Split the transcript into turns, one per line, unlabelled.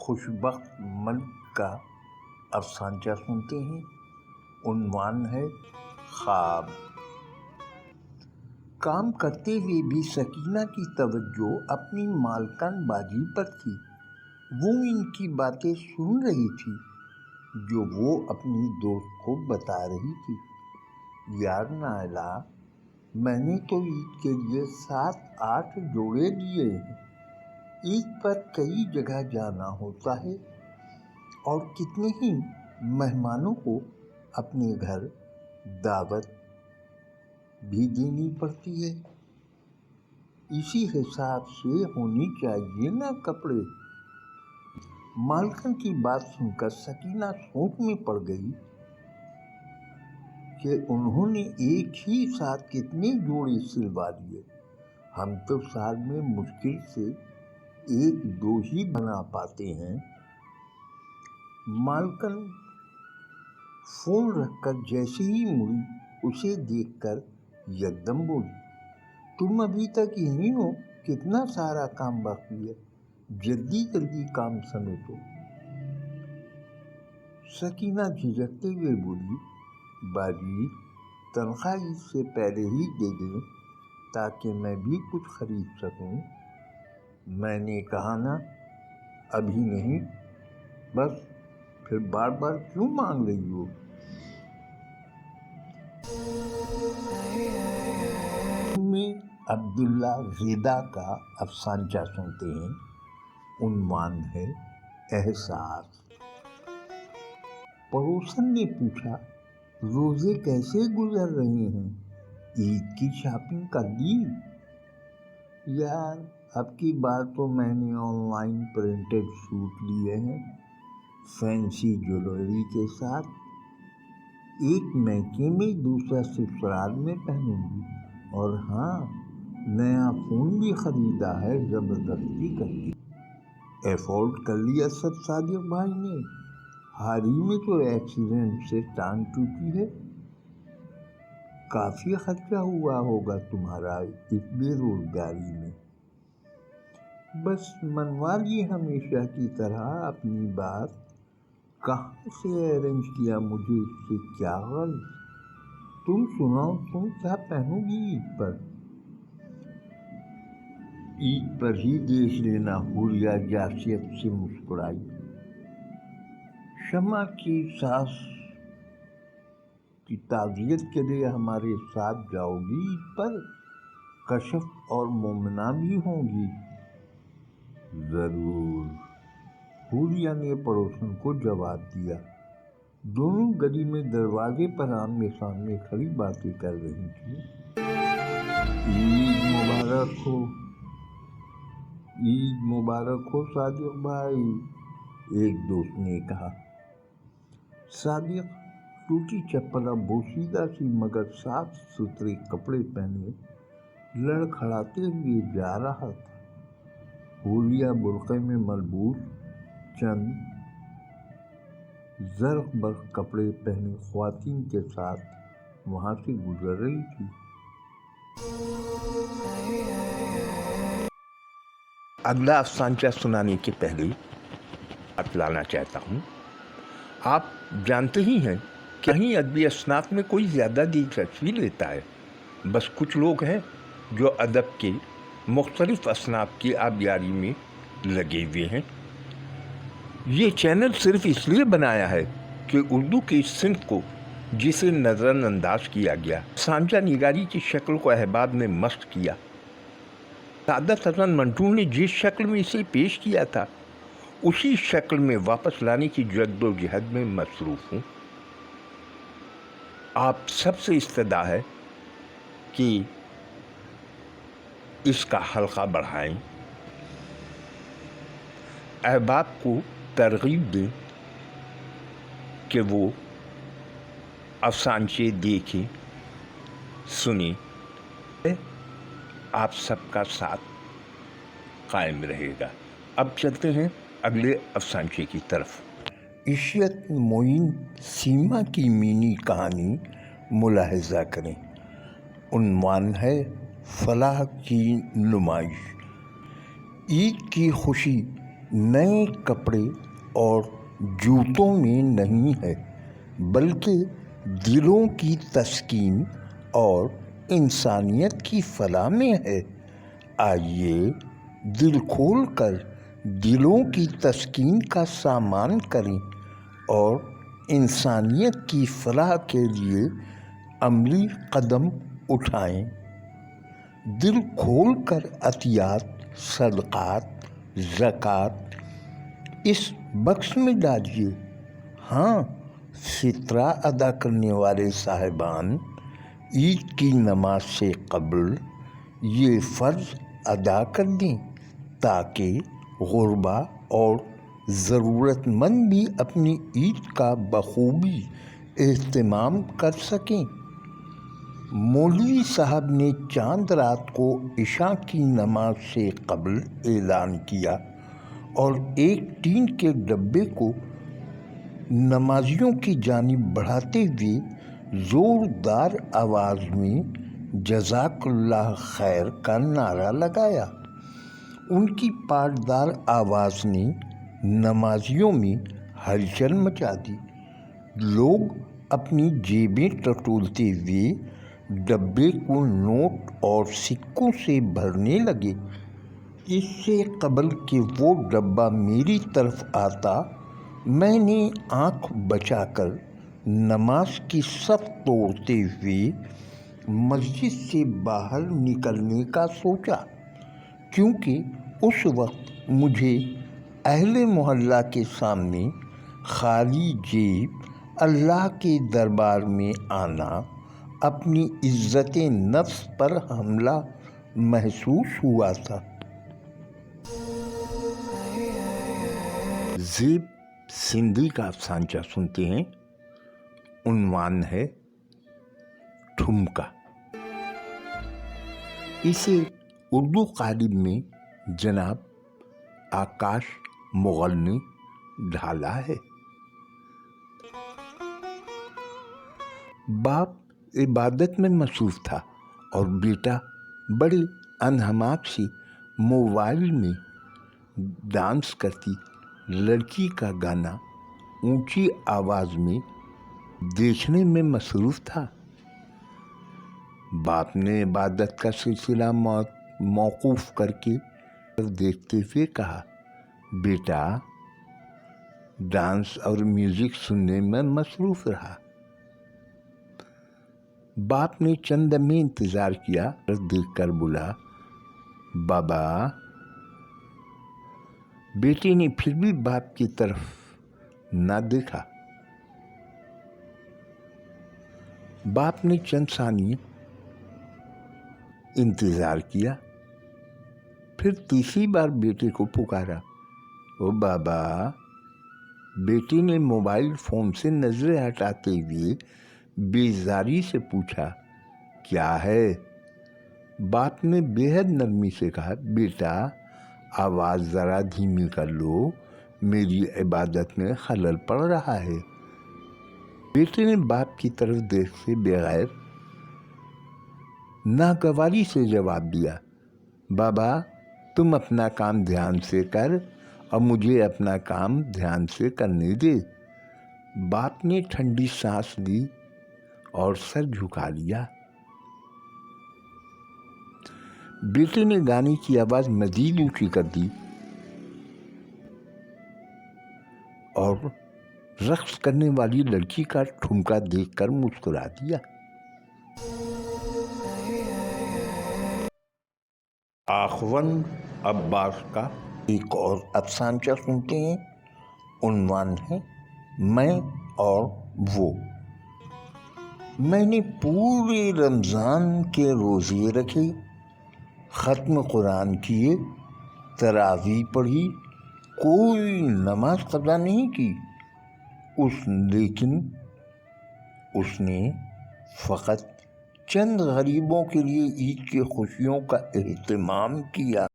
خوشبخت ملک کا افسانچہ سنتے ہیں۔ عنوان ہے خواب۔ کام کرتے ہوئے بھی سکینہ کی توجہ اپنی مالکان بازی پر تھی۔ وہ ان کی باتیں سن رہی تھی جو وہ اپنی دوست کو بتا رہی تھی۔ یار نائلہ، میں نے تو عید کے لیے 7-8 جوڑے لیے ہیں۔ عید پر کئی جگہ جانا ہوتا ہے اور کتنے ہی مہمانوں کو اپنے گھر دعوت بھی دینی پڑتی ہے۔ اسی حساب سے ہونے چاہیے نا کپڑے۔ مالکن کی بات سن کر سکینہ سوچ میں پڑ گئی کہ انہوں نے ایک ہی ساتھ کتنے جوڑے سلوا لیے۔ ہم تو سال میں مشکل سے 1-2 ہی بنا پاتے ہیں۔ مالکن فون رکھ کر جیسے ہی مڑی، اسے دیکھ کر یکدم بولی، تم ابھی تک یہیں ہو؟ کتنا سارا کام باقی ہے، جلدی جلدی کام سمیٹو۔ سکینہ جھجکتے ہوئے بولی، باجی تنخواہ عید سے پہلے ہی دے دیں تاکہ میں بھی کچھ خرید سکوں۔ میں نے کہا نا ابھی نہیں، بس پھر بار بار کیوں مانگ رہی ہو؟ میں عبداللہ غیدہ کا افسانچہ سنتے ہیں۔ عنوان ہے احساس۔ پڑوسن نے پوچھا، روزے کیسے گزر رہے ہیں؟ عید کی شاپنگ کر لی؟ یار اب کی بار تو میں نے آن لائن پرنٹڈ سوٹ لیے ہیں، فینسی جویلری کے ساتھ۔ ایک میکے میں، دوسرا سسرال میں پہنوں گی، اور ہاں نیا فون بھی خریدا ہے زبردستی کر کے۔ ایفورڈ کر لیا سب صادق بھائی نے۔ حال ہی میں تو ایکسیڈنٹ سے ٹانگ ٹوٹی ہے۔ کافی خرچہ ہوا ہوگا تمہارا اس بے روزگاری میں۔ بس منوا لی ہمیشہ کی طرح اپنی بات۔ کہاں سے ارینج کیا مجھے اس سے کیا غرض؟ تم سناؤ، تم کیا پہنو گی عید پر؟ عید پر ہی دیکھ لینا، حوریہ جاسیت سے مسکرائی۔ شمع کی ساس کی تعزیت کے لیے ہمارے ساتھ جاؤ گی عید پر؟ کشف اور مومنہ بھی ہوں گی؟ ضرور، حوریہ نے پڑوسن کو جواب دیا۔ دونوں گلی میں دروازے پر آمنے سامنے کھڑی باتیں کر رہی تھیں۔ عید مبارک ہو، عید مبارک ہو صادق بھائی، ایک دوست نے کہا۔ صادق ٹوٹی چپل اب بوسیدہ سی مگر صاف ستھرے کپڑے پہنے لڑکھڑاتے ہوئے جا رہا تھا۔ حوریہ برقعے میں ملبوس چند زرق برق کپڑے پہنے خواتین کے ساتھ وہاں سے گزر رہی تھی۔ اگلا افسانچہ سنانے کے پہلے بتلانا چاہتا ہوں، آپ جانتے ہی ہیں کہ کہیں ادبی اصناف میں کوئی زیادہ دلچسپی لیتا ہے۔ بس کچھ لوگ ہیں جو ادب کے مختلف اصناف کی آبیاری میں لگے ہوئے ہیں۔ یہ چینل صرف اس لیے بنایا ہے کہ اردو کی اس صنف کو جسے نظر انداز کیا گیا، افسانچہ نگاری کی شکل کو احباب نے مست کیا۔ سعادت حسن منٹو نے جس شکل میں اسے پیش کیا تھا، اسی شکل میں واپس لانے کی جد و جہد میں مصروف ہوں۔ آپ سب سے استدعا ہے کہ اس کا حلقہ بڑھائیں، احباب کو ترغیب دیں کہ وہ افسانچے دیکھیں، سنیں۔ آپ سب کا ساتھ قائم رہے گا۔ اب چلتے ہیں اگلے افسانچے کی طرف۔ عشرت معین سیما کی مینی کہانی ملاحظہ کریں۔ عنوان ہے فلاح کی نمائش۔ عید کی خوشی نئے کپڑے اور جوتوں میں نہیں ہے، بلکہ دلوں کی تسکین اور انسانیت کی فلاح میں ہے۔ آئیے دل کھول کر دلوں کی تسکین کا سامان کریں اور انسانیت کی فلاح کے لیے عملی قدم اٹھائیں۔ دل کھول کر عطیات، صدقات، زکوٰۃ اس بکس میں ڈالیے۔ ہاں، فطرہ ادا کرنے والے صاحبان، عید کی نماز سے قبل یہ فرض ادا کر دیں تاکہ غربا اور ضرورت مند بھی اپنی عید کا بخوبی اہتمام کر سکیں۔ مولوی صاحب نے چاند رات کو عشاء کی نماز سے قبل اعلان کیا اور ایک ٹین کے ڈبے کو نمازیوں کی جانب بڑھاتے ہوئے زوردار آواز میں جزاک اللہ خیر کا نعرہ لگایا۔ ان کی پاسدار آواز نے نمازیوں میں ہلچل مچا دی۔ لوگ اپنی جیبیں ٹٹولتے ہوئے ڈبے کو نوٹ اور سکوں سے بھرنے لگے۔ اس سے قبل کہ وہ ڈبہ میری طرف آتا، میں نے آنکھ بچا کر نماز کی صف توڑتے ہوئے مسجد سے باہر نکلنے کا سوچا، کیونکہ اس وقت مجھے اہل محلہ کے سامنے خالی جیب اللہ کے دربار میں آنا اپنی عزت نفس پر حملہ محسوس ہوا تھا۔ زیب سندھی کا افسانچہ سنتے ہیں۔ عنوان ہے ٹھمکا۔ اسے اردو قالب میں جناب آکاش مغل نے ڈھالا ہے۔ باپ عبادت میں مصروف تھا اور بیٹا بڑے انہماک سے موبائل میں ڈانس کرتی لڑکی کا گانا اونچی آواز میں دیکھنے میں مصروف تھا۔ باپ نے عبادت کا سلسلہ موقوف کر کے دیکھتے ہوئے کہا، بیٹا ڈانس اور میوزک سننے میں مصروف رہا۔ باپ نے چند لمحے انتظار کیا اور دیکھ کر بولا، بابا۔ بیٹے نے پھر بھی باپ کی طرف نہ دیکھا۔ باپ نے چند ثانیے انتظار کیا، پھر تیسری بار بیٹے کو پکارا، او بابا۔ بیٹے نے موبائل فون سے نظریں ہٹاتے ہوئے بیزاری سے پوچھا، کیا ہے؟ باپ نے بے حد نرمی سے کہا، بیٹا آواز ذرا دھیمی کر لو، میری عبادت میں خلل پڑ رہا ہے۔ بیٹے نے باپ کی طرف دیکھتے بغیر ناگواری سے جواب دیا، بابا تم اپنا کام دھیان سے کر اور مجھے اپنا کام دھیان سے کرنے دے۔ باپ نے ٹھنڈی سانس لی اور سر جھکا لیا۔ بیٹے نے گانے کی آواز مزید اونچی کر دی اور رقص کرنے والی لڑکی کا ٹھمکا دیکھ کر مسکرا دیا۔ آخوند عباس کا ایک اور افسانچہ سنتے ہیں۔ عنوان ہے میں اور وہ۔ میں نے پورے رمضان کے روزے رکھے، ختم قرآن کیے، تراویح پڑھی، کوئی نماز قضا نہیں کی، لیکن اس نے فقط چند غریبوں کے لیے عید کی خوشیوں کا اہتمام کیا۔